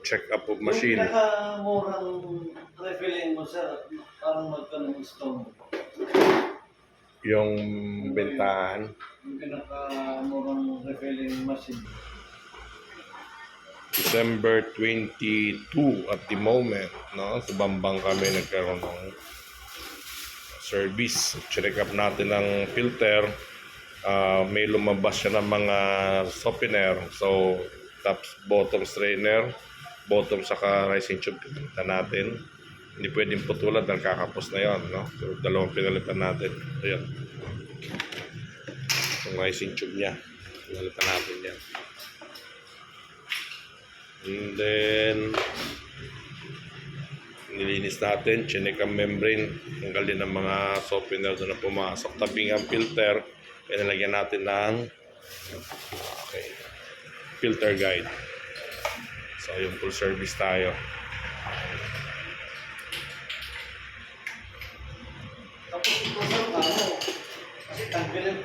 Check up of machine. Yung pinakamurang refilling mo, sir, parang magkano stone? Yung bentahan. Yung pinakamurang refilling machine. December 22 at the moment, no? Sa Bambang kami nagkaroon ng service. Check up natin ang filter. May lumabas siya ng mga softener. So, tops, bottom strainer, bottom saka rising tube pinalitan natin. Hindi pwedeng putulan dahil kakapos na yon, no? So, dalawang pinalitan natin. Ayan. Yung rising tube niya. Pinalitan natin yan. And then, nilinis natin, chinek ang membrane, tanggalin ng mga softener doon na pumasok. Tabing ang filter, nilagyan natin ng filter guide. So, yung full service tayo. Tapos ito, sir, kasi tanggalin